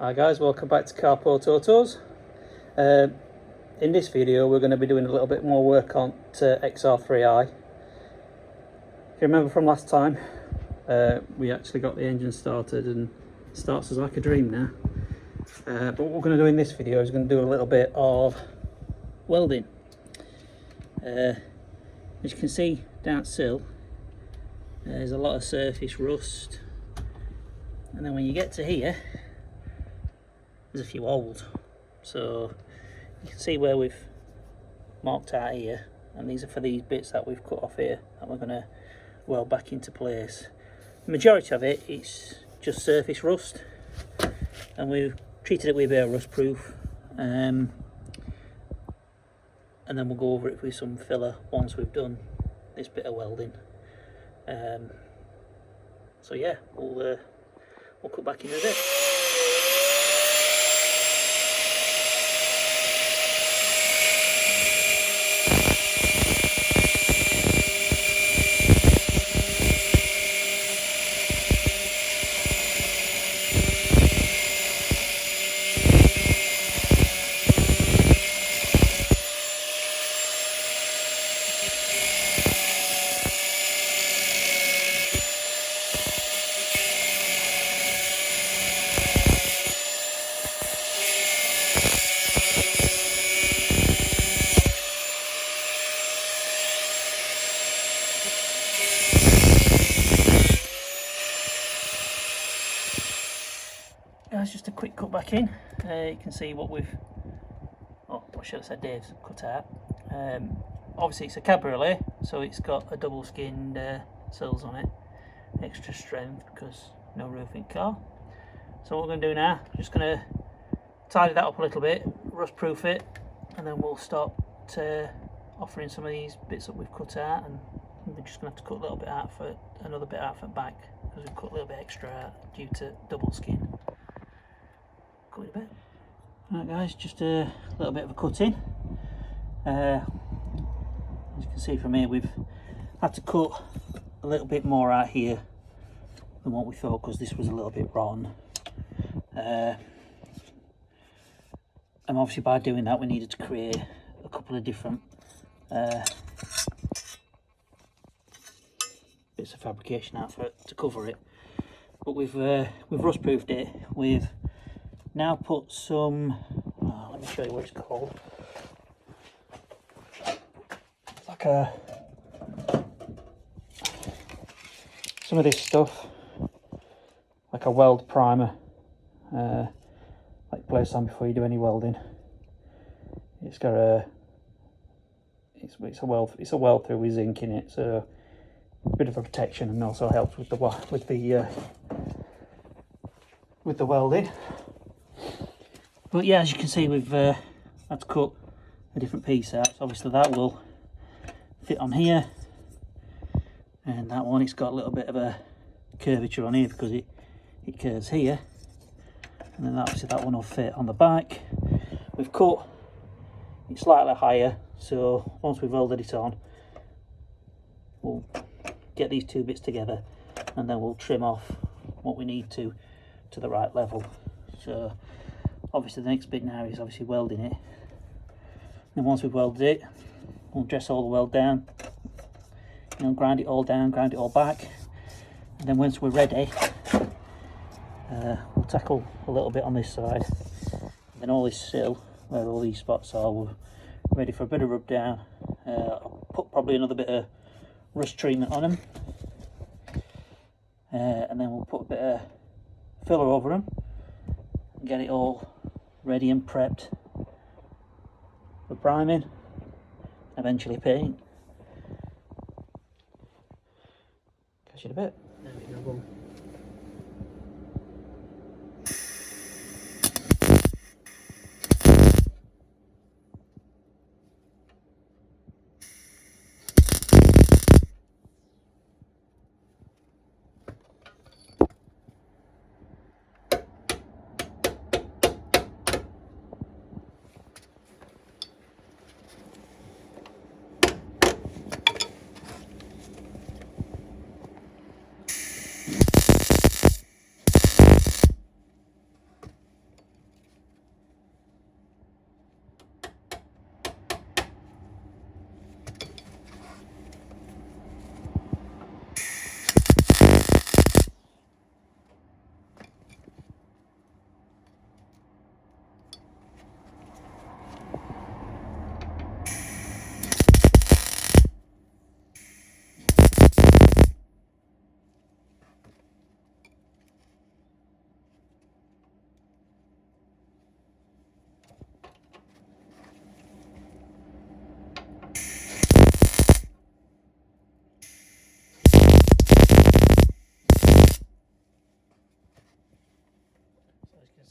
Hi guys, welcome back to Carport Autos. In this video we're going to be doing a little bit more work on Xr3i. If you remember from last time, we actually got the engine started and it starts us like a dream now. But what we're going to do in this video is going to do a little bit of welding. As you can see down at Sill, there's a lot of surface rust, and then when you get to here there's a few holes. So you can see where we've marked out here, and these are for these bits that we've cut off here that we're going to weld back into place. The majority of it is just surface rust, and we've treated it with a bit of rust proof, and then we'll go over it with some filler once we've done this bit of welding. So yeah, we'll cut back in a bit. That's just a quick cut back in. You can see what we've, what should I say, Dave's cut out. Obviously it's a cabriolet, so it's got a double skinned sills on it, extra strength because no roofing car. So what we're going to do now, just going to tidy that up a little bit, rust proof it, and then we'll start offering some of these bits that we've cut out, and we're just going to have to cut a little bit out for another bit out for back because we've cut a little bit extra out due to double skin. Cut it a bit. Right guys, just a little bit of a cutting. As you can see from here, we've had to cut a little bit more out here than what we thought because this was a little bit rotten. And obviously by doing that we needed to create a couple of different bits of fabrication out for it to cover it. But we've rust proofed it. We've now put some, let me show you what it's called. It's like some of this stuff, like a weld primer, like you place on before you do any welding. It's got it's a weld through with zinc in it, so a bit of a protection, and also helps with the welding. But yeah, as you can see, we've had to cut a different piece out. So obviously that will fit on here, and that one, it's got a little bit of a curvature on here because it curves here, and then obviously that one will fit on the back. We've cut it slightly higher, so once we've welded it on, we'll get these two bits together, and then we'll trim off what we need to the right level. So obviously the next bit now is obviously welding it, and once we've welded it, we'll dress all the weld down, grind it all down, grind it all back, and then once we're ready, we'll tackle a little bit on this side, and then all this sill where all these spots are, we're ready for a bit of rub down. I'll put probably another bit of rust treatment on them, and then we'll put a bit of filler over them and get it all ready and prepped for priming, eventually paint. Catch you in a bit. There we go, boom.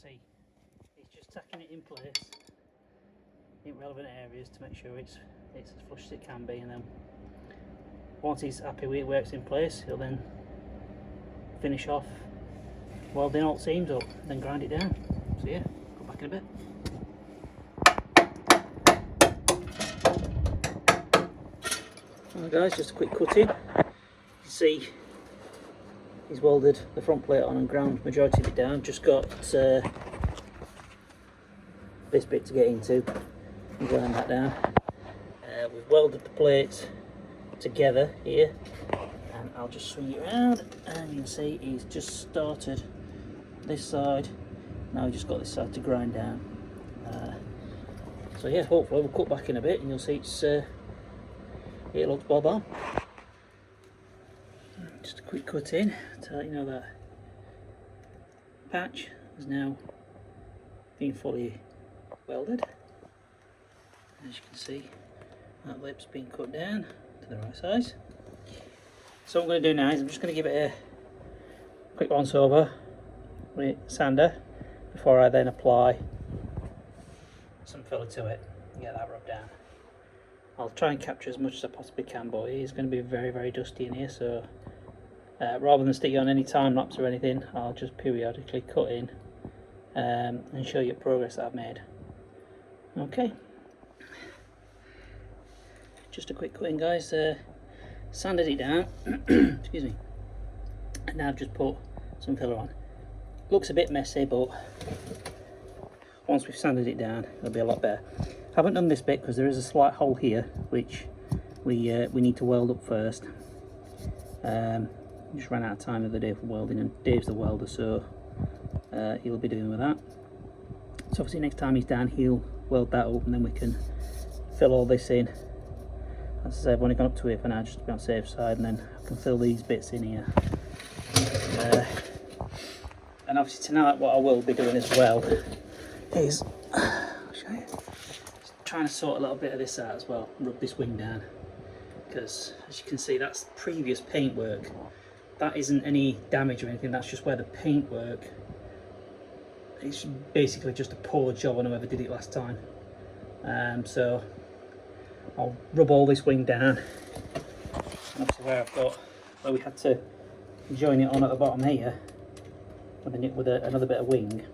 see, it's just tacking it in place in relevant areas to make sure it's as flush as it can be, and then once he's happy with it works in place, he'll then finish off welding all the seams up, then grind it down. So yeah, go back in a bit. Alright guys, just a quick cut in. You can see he's welded the front plate on and ground majority of it down. Just got this bit to get into and grind that down. We've welded the plates together here, and I'll just swing it around, and you can see he's just started this side. Now we've just got this side to grind down. So yeah, hopefully we'll cut back in a bit and you'll see it looks bob on. Just a quick cut in to let you know that patch is now being fully welded. As you can see, that lip's been cut down to the right size. So what I'm going to do now is I'm just going to give it a quick once over with sander before I then apply some filler to it and get that rubbed down. I'll try and capture as much as I possibly can, but it is going to be very, very dusty in here, so rather than stick on any time lapse or anything, I'll just periodically cut in and show you progress that I've made. Okay, just a quick cut in guys. Sanded it down excuse me, and now I've just put some filler on. Looks a bit messy, but once we've sanded it down it'll be a lot better. I haven't done this bit because there is a slight hole here which we need to weld up first. Just ran out of time the other day for welding, and Dave's the welder, so he'll be doing with that. So obviously next time he's down he'll weld that up, and then we can fill all this in. As I said, I've only gone up to here for now just to be on the safe side, and then I can fill these bits in here. And obviously tonight what I will be doing as well is, I'll show you, trying to sort a little bit of this out as well, rub this wing down, because as you can see that's previous paintwork. That isn't any damage or anything, that's just where the paintwork, it's basically just a poor job on whoever did it last time. So I'll rub all this wing down, and obviously where we had to join it on at the bottom here with another bit of wing,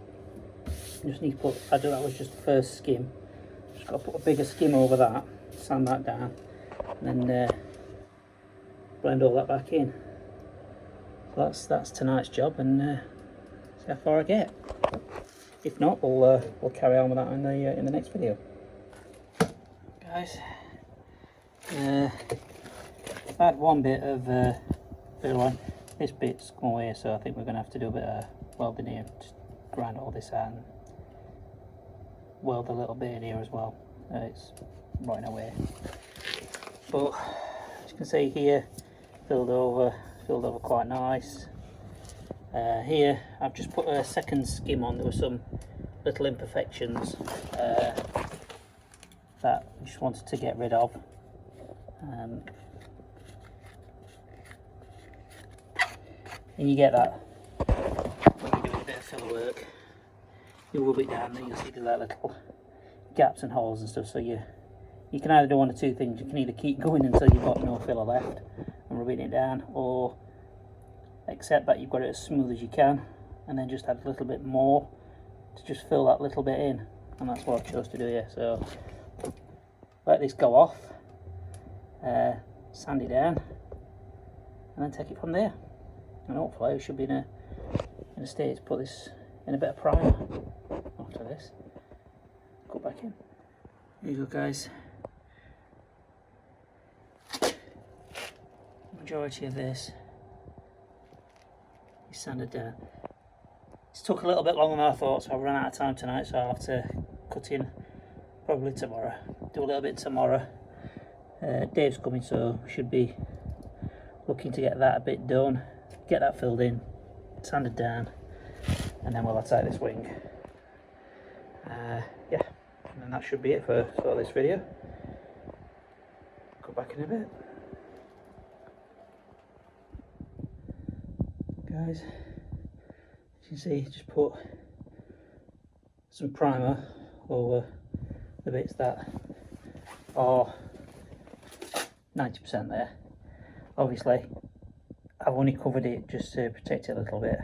you just need to put, that was just the first skim, just got to put a bigger skim over that, sand that down, and then blend all that back in. So that's tonight's job, and see how far I get. If not, we'll carry on with that in the next video. Guys, I've had one bit of filler on. This bit's come away, so I think we're going to have to do a bit of welding here, just grind all this out and weld a little bit in here as well. It's rotting away, but as you can see here, filled over quite nice. Here I've just put a second skim on. There were some little imperfections that I just wanted to get rid of. And you get that when you're doing a bit of filler work. You rub it down, then you'll see the little gaps and holes and stuff. So you can either do one of two things. You can either keep going until you've got no filler left and rubbing it down, or accept that you've got it as smooth as you can and then just add a little bit more to just fill that little bit in. And that's what I chose to do here. So let this go off, sand it down, and then take it from there. And hopefully we should be in a state to put this in a bit of primer after this. Go back in. Here you go guys. Majority of this is sanded down. It's took a little bit longer than I thought, so I've run out of time tonight, so I'll have to cut in probably tomorrow. Do a little bit tomorrow. Dave's coming, so should be looking to get that a bit done, get that filled in, sanded down, and then we'll attack this wing. Yeah, and then that should be it for this video. Go back in a bit. Guys, as you can see, just put some primer over the bits that are 90% there. Obviously I've only covered it just to protect it a little bit,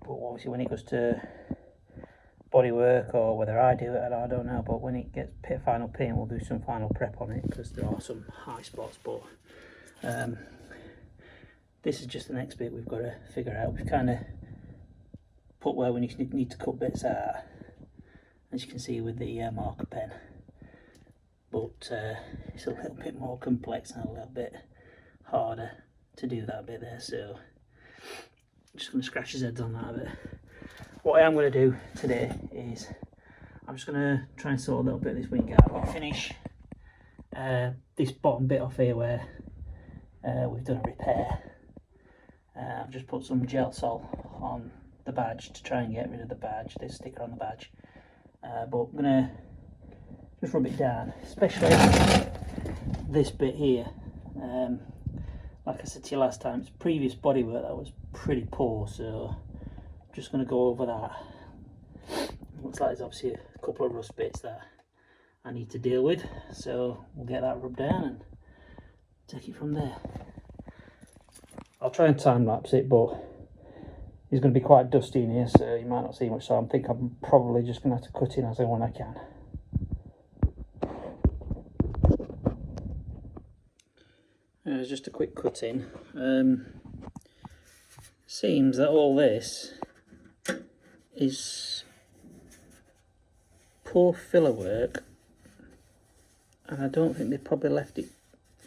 but obviously when it goes to bodywork, or whether I do it, I don't know, but when it gets final paint, we'll do some final prep on it, because there are some high spots. But this is just the next bit we've got to figure out. We've kind of put where we need to cut bits out, as you can see with the marker pen, but it's a little bit more complex and a little bit harder to do that bit there, so I'm just going to scratch his heads on that a bit. What I am going to do today is I'm just going to try and sort a little bit of this wing out. I'll finish this bottom bit off here where we've done a repair. I've just put some gel sol on the badge to try and get rid of the badge, this sticker on the badge, but I'm going to just rub it down, especially this bit here. Like I said to you last time, it's previous bodywork that was pretty poor, so I'm just going to go over that. Looks like there's obviously a couple of rust bits that I need to deal with, so we'll get that rubbed down and take it from there. I'll try and time lapse it, but it's going to be quite dusty in here, so you might not see much, so I think I'm probably just going to have to cut in as and when I can. Just a quick cut in. Seems that all this is poor filler work, and I don't think they probably left it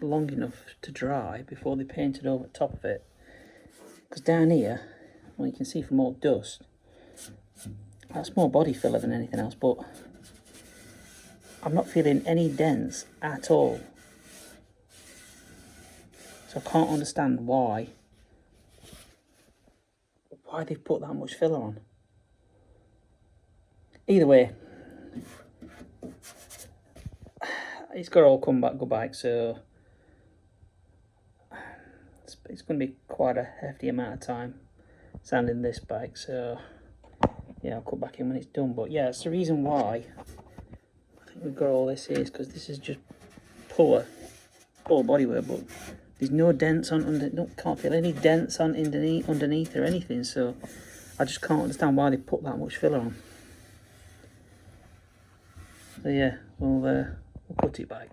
long enough to dry before they painted over the top of it. Because down here, well, you can see from all dust, that's more body filler than anything else, but I'm not feeling any dents at all. So I can't understand why they've put that much filler on. Either way, it's got to all come back good bike, so it's going to be quite a hefty amount of time sanding this bike, so yeah, I'll cut back in when it's done. But yeah, it's the reason why I think we've got all this here, is because this is just poor bodywork, but there's no dents on can't feel any dents on underneath or anything, so I just can't understand why they put that much filler on. So yeah, we'll cut it back.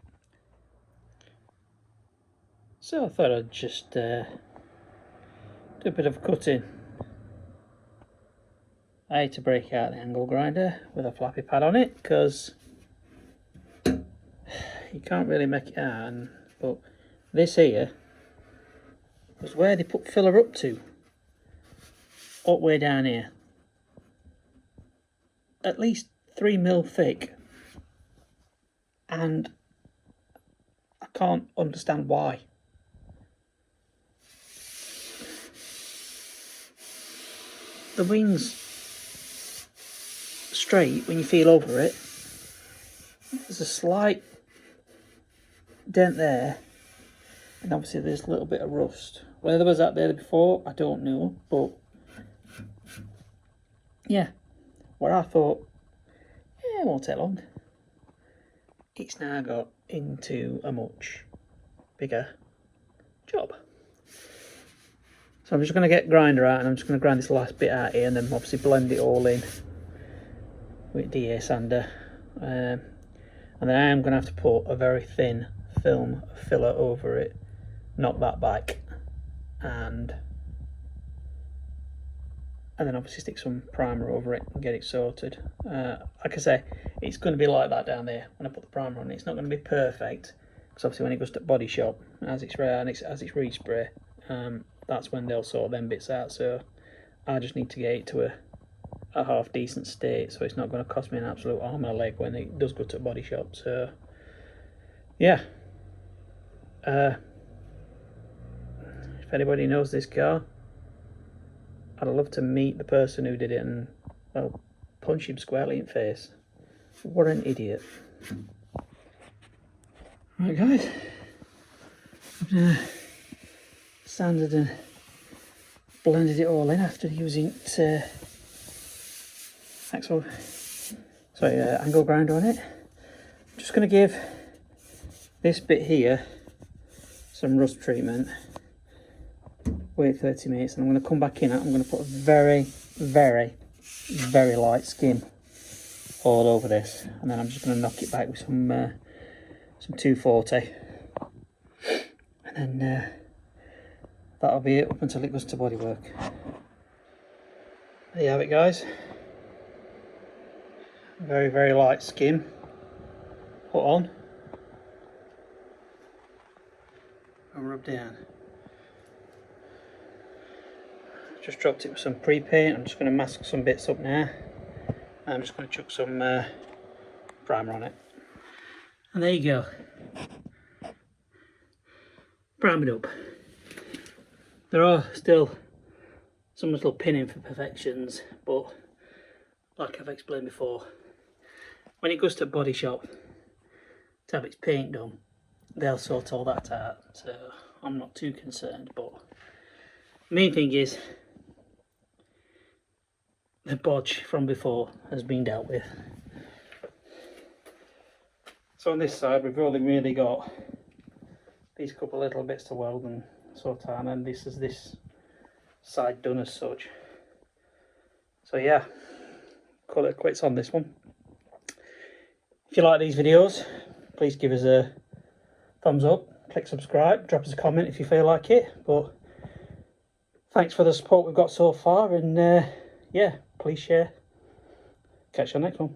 So I thought I'd just do a bit of cutting. I had to break out the angle grinder with a flappy pad on it, because you can't really make it out, but this here was where they put filler up to, up way down here, at least 3 mil thick, and I can't understand why. The wing's straight when you feel over it. There's a slight dent there, and obviously there's a little bit of rust. Whether was that there before, I don't know, but yeah, where I thought, yeah, it won't take long, it's now got into a much bigger job. So I'm just going to get grinder out, and I'm just going to grind this last bit out here, and then obviously blend it all in with DA sander, and then I am going to have to put a very thin film filler over it, knock that back, and then obviously stick some primer over it and get it sorted. Like I say, it's going to be like that down there when I put the primer on. It's not going to be perfect, because obviously when it goes to body shop, as it's respray, that's when they'll sort them bits out. So I just need to get it to a half decent state, so it's not going to cost me an absolute arm and a leg when it does go to a body shop. So yeah, if anybody knows this car, I'd love to meet the person who did it and, well, punch him squarely in the face. What an idiot. Right guys, I've sanded and blended it all in after using Xr3i angle grinder on it. I'm just going to give this bit here some rust treatment. Wait 30 minutes, and I'm going to come back in. I'm going to put a very, very, very light skim all over this, and then I'm just going to knock it back with some 240, and then that'll be it up until it goes to bodywork. There you have it, guys. Very, very light skim put on and rub down. Just dropped it with some pre-paint. I'm just going to mask some bits up now. I'm just going to chuck some primer on it. And there you go. Prime it up. There are still some little pinning for imperfections, but like I've explained before, when it goes to a body shop to have its paint done, they'll sort all that out, so I'm not too concerned. But the main thing is the bodge from before has been dealt with. So on this side we've only really got these couple of little bits to weld and sort out, and this is this side done as such. So yeah, call it quits on this one. If you like these videos, please give us a thumbs up, click subscribe, drop us a comment if you feel like it. But thanks for the support we've got so far, and yeah, please share. Catch you on the next one.